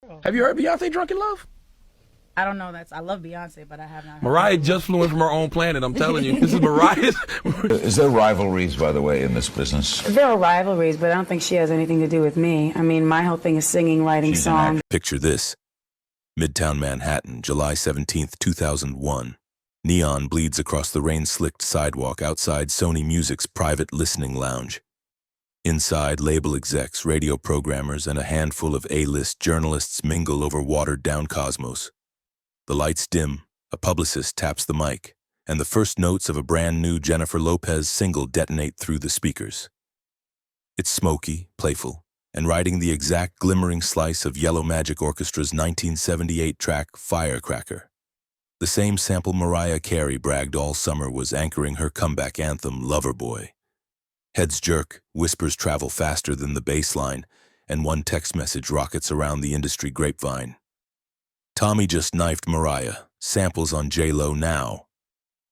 Oh. Have you heard Beyonce Drunk in Love? I don't know. I love Beyonce, but I have not heard Mariah it. just flew in from her own planet, I'm telling you. This is Mariah's. Is there rivalries, by the way, in this business? There are rivalries, but I don't think she has anything to do with me. I mean, my whole thing is singing, writing She's an songs. Picture this. Midtown Manhattan, July 17th, 2001. Neon bleeds across the rain-slicked sidewalk outside Sony Music's private listening lounge. Inside, label execs, radio programmers, and a handful of A-list journalists mingle over watered-down cosmos. The lights dim, a publicist taps the mic, and the first notes of a brand-new Jennifer Lopez single detonate through the speakers. It's smoky, playful, and riding the exact glimmering slice of Yellow Magic Orchestra's 1978 track, Firecracker. The same sample Mariah Carey bragged all summer was anchoring her comeback anthem, Loverboy. Heads jerk, whispers travel faster than the bassline, and one text message rockets around the industry grapevine. Tommy just knifed Mariah, samples on J.Lo now.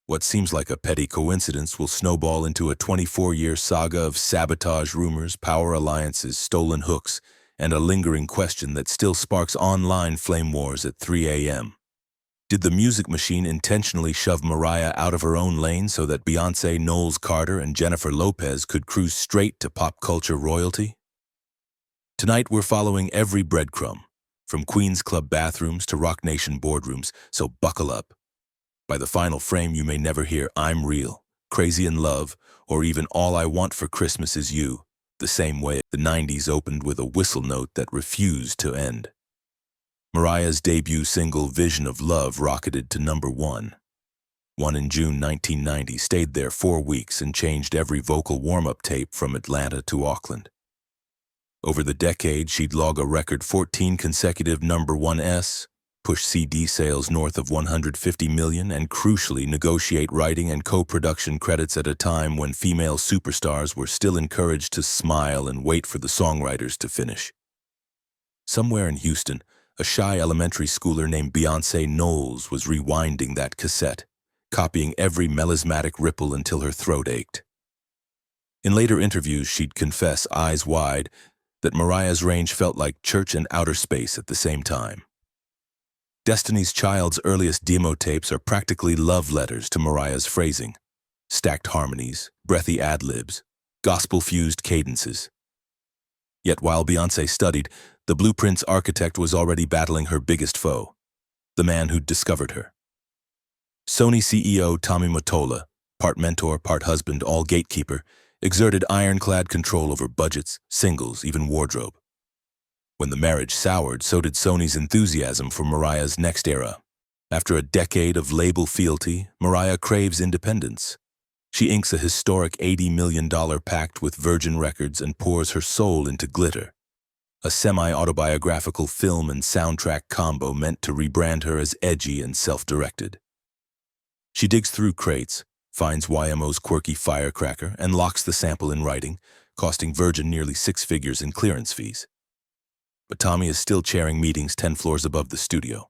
What seems like a petty coincidence will snowball into a 24-year saga of sabotage rumors, power alliances, stolen hooks, and a lingering question that still sparks online flame wars at 3 a.m. Did the music machine intentionally shove Mariah out of her own lane so that Beyonce, Knowles Carter, and Jennifer Lopez could cruise straight to pop culture royalty? Tonight we're following every breadcrumb, from Queens Club bathrooms to Rock Nation boardrooms, so buckle up. By the final frame you may never hear I'm Real, Crazy in Love, or even All I Want for Christmas Is You, the same way the 90s opened with a whistle note that refused to end. Mariah's debut single Vision of Love rocketed to #1. One in June 1990 stayed there 4 weeks and changed every vocal warm-up tape from Atlanta to Auckland. Over the decade, she'd log a record 14 consecutive #1s, push CD sales north of 150 million, and crucially negotiate writing and co-production credits at a time when female superstars were still encouraged to smile and wait for the songwriters to finish. Somewhere in Houston, a shy elementary schooler named Beyonce Knowles was rewinding that cassette, copying every melismatic ripple until her throat ached. In later interviews, she'd confess, eyes wide, that Mariah's range felt like church and outer space at the same time. Destiny's Child's earliest demo tapes are practically love letters to Mariah's phrasing, stacked harmonies, breathy ad-libs, gospel-fused cadences. Yet while Beyonce studied, the blueprint's architect was already battling her biggest foe, the man who'd discovered her. Sony CEO Tommy Mottola, part mentor, part husband, all gatekeeper, exerted ironclad control over budgets, singles, even wardrobe. When the marriage soured, so did Sony's enthusiasm for Mariah's next era. After a decade of label fealty, Mariah craves independence. She inks a historic $80 million pact with Virgin Records and pours her soul into Glitter, a semi-autobiographical film and soundtrack combo meant to rebrand her as edgy and self-directed. She digs through crates, finds YMO's quirky Firecracker, and locks the sample in writing, costing Virgin nearly 6 figures in clearance fees. But Tommy is still chairing meetings 10 floors above the studio.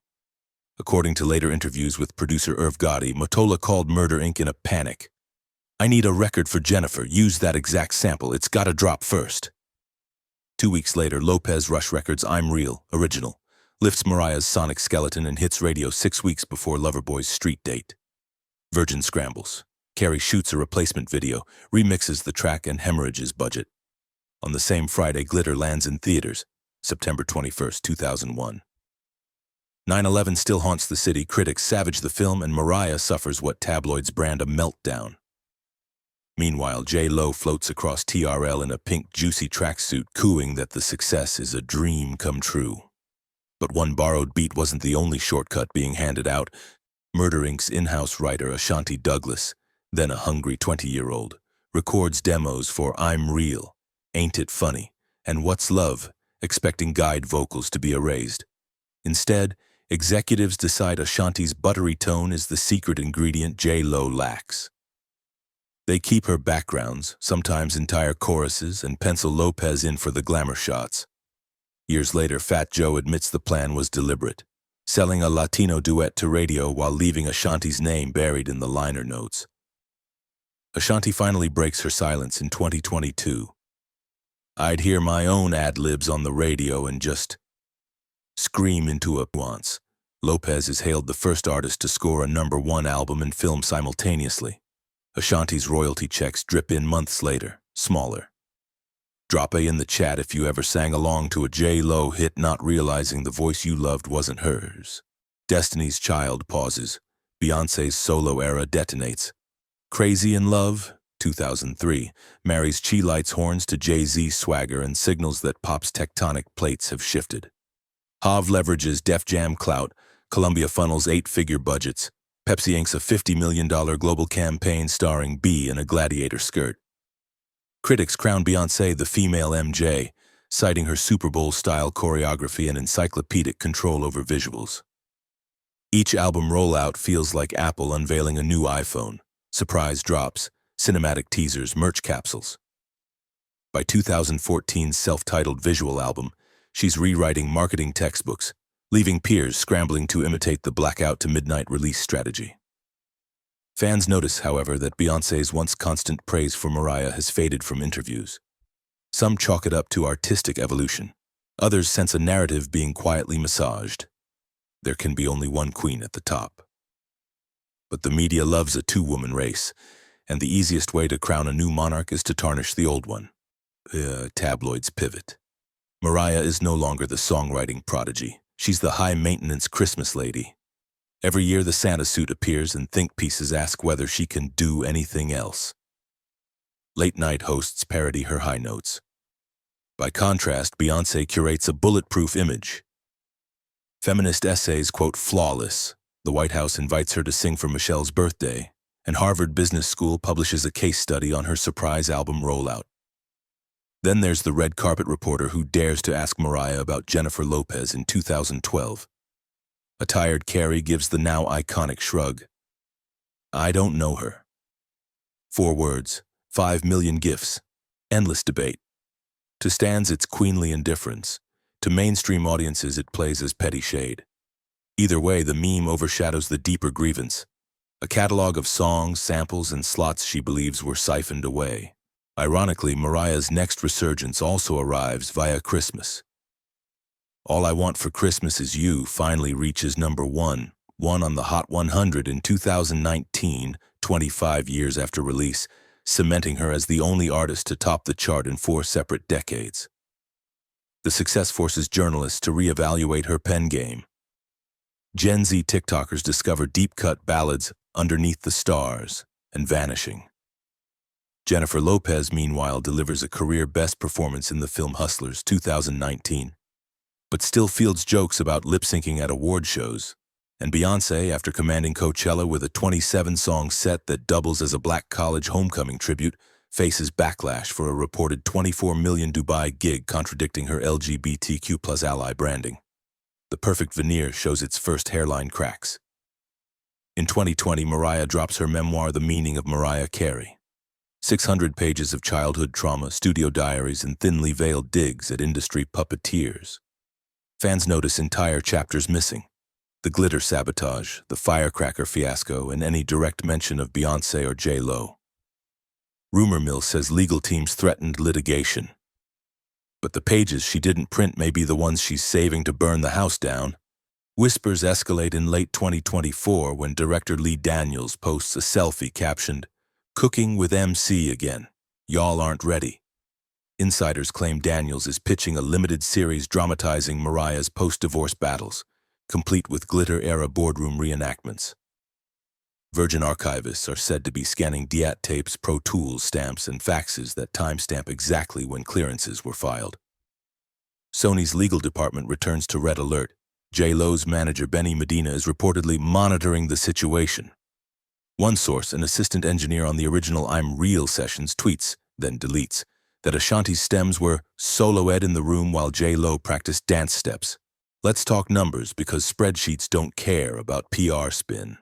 According to later interviews with producer Irv Gotti, Mottola called Murder Inc. in a panic. "I need a record for Jennifer. Use that exact sample. It's gotta drop first." 2 weeks later, Lopez Rush Records' I'm Real, original, lifts Mariah's sonic skeleton and hits radio 6 weeks before Loverboy's street date. Virgin scrambles. Carey shoots a replacement video, remixes the track, and hemorrhages budget. On the same Friday, Glitter lands in theaters, September 21st, 2001. 9/11 still haunts the city, critics savage the film, and Mariah suffers what tabloids brand a meltdown. Meanwhile, J.Lo floats across TRL in a pink, juicy tracksuit, cooing that the success is a dream come true. But one borrowed beat wasn't the only shortcut being handed out. Murder Inc.'s in-house writer Ashanti Douglas, then a hungry 20-year-old, records demos for I'm Real, Ain't It Funny, and What's Love, expecting guide vocals to be erased. Instead, executives decide Ashanti's buttery tone is the secret ingredient J.Lo lacks. They keep her backgrounds, sometimes entire choruses, and pencil Lopez in for the glamour shots. Years later, Fat Joe admits the plan was deliberate, selling a Latino duet to radio while leaving Ashanti's name buried in the liner notes. Ashanti finally breaks her silence in 2022. "I'd hear my own ad-libs on the radio and just Scream into a nuance. Lopez is hailed the first artist to score a #1 album and film simultaneously. Ashanti's royalty checks drip in months later, smaller. Drop a in the chat if you ever sang along to a J.Lo hit not realizing the voice you loved wasn't hers. Destiny's Child pauses. Beyonce's solo era detonates. Crazy in Love, 2003, marries Chi Light's horns to Jay-Z swagger and signals that pop's tectonic plates have shifted. Hav leverages Def Jam clout, Columbia funnels 8-figure budgets, Pepsi inks a $50 million global campaign starring B in a gladiator skirt. Critics crown Beyoncé the female MJ, citing her Super Bowl-style choreography and encyclopedic control over visuals. Each album rollout feels like Apple unveiling a new iPhone, surprise drops, cinematic teasers, merch capsules. By 2014's self-titled visual album, she's rewriting marketing textbooks, leaving peers scrambling to imitate the blackout to midnight release strategy. Fans notice, however, that Beyoncé's once constant praise for Mariah has faded from interviews. Some chalk it up to artistic evolution. Others sense a narrative being quietly massaged. There can be only one queen at the top. But the media loves a two-woman race, and the easiest way to crown a new monarch is to tarnish the old one. Tabloids pivot. Mariah is no longer the songwriting prodigy. She's the high-maintenance Christmas lady. Every year the Santa suit appears and think pieces ask whether she can do anything else. Late-night hosts parody her high notes. By contrast, Beyoncé curates a bulletproof image. Feminist essays quote flawless. The White House invites her to sing for Michelle's birthday, and Harvard Business School publishes a case study on her surprise album rollout. Then there's the red carpet reporter who dares to ask Mariah about Jennifer Lopez in 2012. A tired Carey gives the now iconic shrug. I don't know her. 4 words, 5 million gifs, endless debate. To stands its queenly indifference. To mainstream audiences it plays as petty shade. Either way, the meme overshadows the deeper grievance. A catalog of songs, samples, and slots she believes were siphoned away. Ironically, Mariah's next resurgence also arrives via Christmas. All I Want for Christmas Is You finally reaches #1, one on the Hot 100 in 2019, 25 years after release, cementing her as the only artist to top the chart in 4 separate decades. The success forces journalists to reevaluate her pen game. Gen Z TikTokers discover deep-cut ballads Underneath the Stars and Vanishing. Jennifer Lopez, meanwhile, delivers a career-best performance in the film Hustlers 2019, but still fields jokes about lip-syncing at award shows. And Beyoncé, after commanding Coachella with a 27-song set that doubles as a black college homecoming tribute, faces backlash for a reported $24 million Dubai gig contradicting her LGBTQ+ ally branding. The perfect veneer shows its first hairline cracks. In 2020, Mariah drops her memoir, The Meaning of Mariah Carey. 600 pages of childhood trauma, studio diaries, and thinly veiled digs at industry puppeteers. Fans notice entire chapters missing. The glitter sabotage, the Firecracker fiasco, and any direct mention of Beyoncé or J.Lo. Rumor mill says legal teams threatened litigation. But the pages she didn't print may be the ones she's saving to burn the house down. Whispers escalate in late 2024 when director Lee Daniels posts a selfie captioned, "Cooking with MC again. Y'all aren't ready." Insiders claim Daniels is pitching a limited series dramatizing Mariah's post-divorce battles, complete with glitter-era boardroom reenactments. Virgin archivists are said to be scanning DAT tapes, Pro Tools stamps, and faxes that timestamp exactly when clearances were filed. Sony's legal department returns to red alert. J.Lo's manager Benny Medina is reportedly monitoring the situation. One source, an assistant engineer on the original I'm Real sessions, tweets, then deletes, that Ashanti's stems were solo-ed in the room while J.Lo practiced dance steps. Let's talk numbers because spreadsheets don't care about PR spin.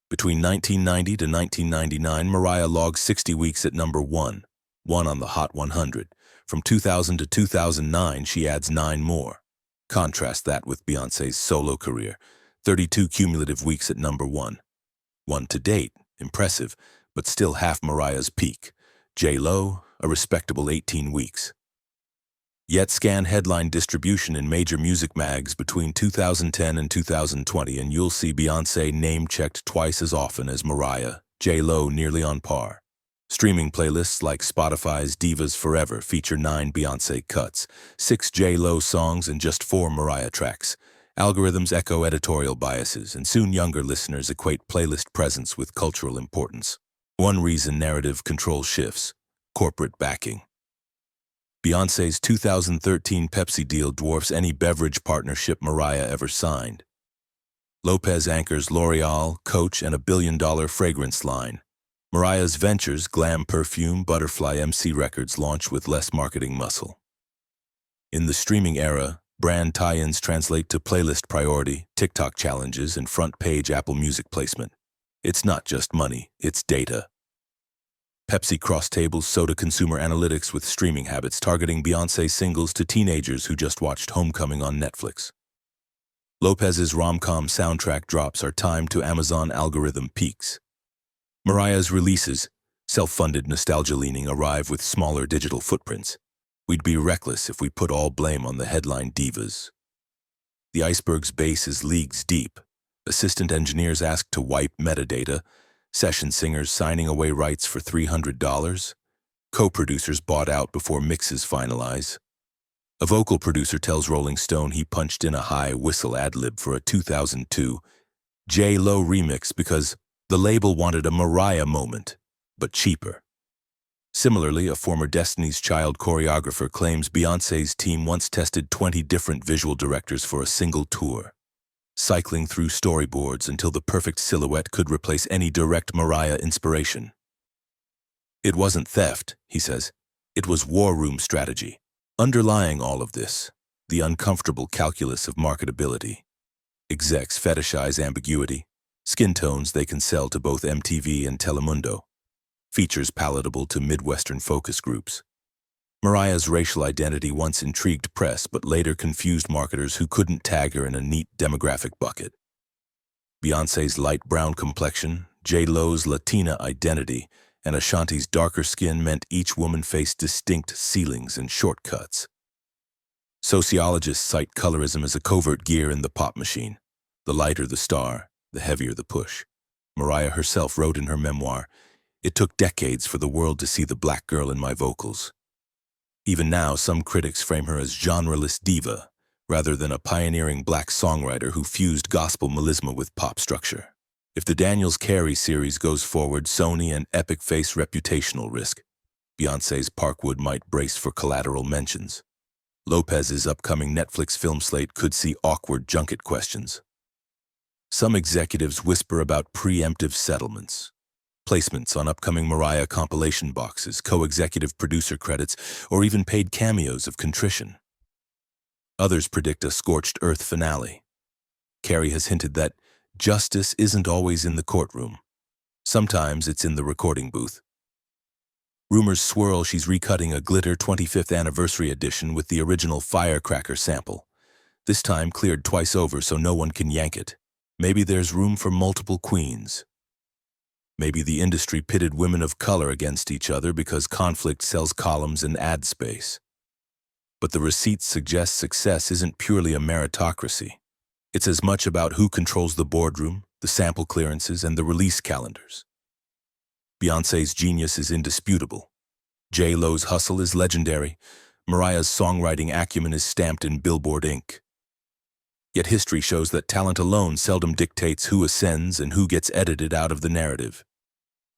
Between 1990 to 1999, Mariah logged 60 weeks at #1, one on the Hot 100. From 2000 to 2009, she adds 9 more. Contrast that with Beyoncé's solo career, 32 cumulative weeks at #1. One to date, impressive, but still half Mariah's peak. J.Lo, a respectable 18 weeks. Yet scan headline distribution in major music mags between 2010 and 2020 and you'll see Beyonce name-checked twice as often as Mariah, J.Lo nearly on par. Streaming playlists like Spotify's Divas Forever feature 9 Beyonce cuts, 6 J.Lo songs and just 4 Mariah tracks. Algorithms echo editorial biases, and soon younger listeners equate playlist presence with cultural importance. One reason narrative control shifts: corporate backing. Beyonce's 2013 Pepsi deal dwarfs any beverage partnership Mariah ever signed. Lopez anchors L'Oreal, Coach, and a billion-dollar fragrance line. Mariah's ventures, Glam Perfume, Butterfly MC Records, launch with less marketing muscle. In the streaming era, brand tie-ins translate to playlist priority, TikTok challenges, and front-page Apple Music placement. It's not just money, it's data. Pepsi cross-tables soda consumer analytics with streaming habits targeting Beyonce singles to teenagers who just watched Homecoming on Netflix. Lopez's rom-com soundtrack drops are timed to Amazon algorithm peaks. Mariah's releases, self-funded nostalgia-leaning, arrive with smaller digital footprints. We'd be reckless if we put all blame on the headline divas. The iceberg's base is leagues deep. Assistant engineers asked to wipe metadata, session singers signing away rights for $300, co-producers bought out before mixes finalize. A vocal producer tells Rolling Stone he punched in a high whistle ad-lib for a 2002 J.Lo remix because the label wanted a Mariah moment, but cheaper. Similarly, a former Destiny's Child choreographer claims Beyoncé's team once tested 20 different visual directors for a single tour, cycling through storyboards until the perfect silhouette could replace any direct Mariah inspiration. It wasn't theft, he says. It was war room strategy. Underlying all of this, the uncomfortable calculus of marketability. Execs fetishize ambiguity, skin tones they can sell to both MTV and Telemundo, features palatable to Midwestern focus groups. Mariah's racial identity once intrigued press but later confused marketers who couldn't tag her in a neat demographic bucket. Beyoncé's light brown complexion, J.Lo's Latina identity, and Ashanti's darker skin meant each woman faced distinct ceilings and shortcuts. Sociologists cite colorism as a covert gear in the pop machine. The lighter the star, the heavier the push. Mariah herself wrote in her memoir, "It took decades for the world to see the black girl in my vocals." Even now, some critics frame her as genreless diva, rather than a pioneering black songwriter who fused gospel melisma with pop structure. If the Daniels Carey series goes forward, Sony and Epic face reputational risk. Beyoncé's Parkwood might brace for collateral mentions. Lopez's upcoming Netflix film slate could see awkward junket questions. Some executives whisper about preemptive settlements, placements on upcoming Mariah compilation boxes, co-executive producer credits, or even paid cameos of contrition. Others predict a scorched earth finale. Carey has hinted that justice isn't always in the courtroom. Sometimes it's in the recording booth. Rumors swirl she's recutting a Glitter 25th Anniversary edition with the original Firecracker sample, this time cleared twice over so no one can yank it. Maybe there's room for multiple queens. Maybe the industry pitted women of color against each other because conflict sells columns and ad space. But the receipts suggest success isn't purely a meritocracy. It's as much about who controls the boardroom, the sample clearances, and the release calendars. Beyoncé's genius is indisputable. J.Lo's hustle is legendary. Mariah's songwriting acumen is stamped in Billboard ink. Yet history shows that talent alone seldom dictates who ascends and who gets edited out of the narrative.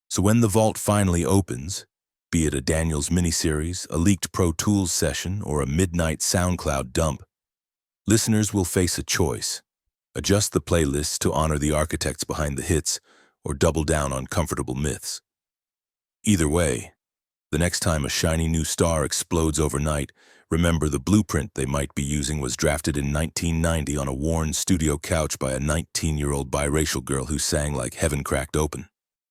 So when the vault finally opens, be it a Daniels miniseries, a leaked Pro Tools session, or a midnight SoundCloud dump, listeners will face a choice: adjust the playlists to honor the architects behind the hits, or double down on comfortable myths. Either way, the next time a shiny new star explodes overnight, remember the blueprint they might be using was drafted in 1990 on a worn studio couch by a 19-year-old biracial girl who sang like Heaven Cracked Open.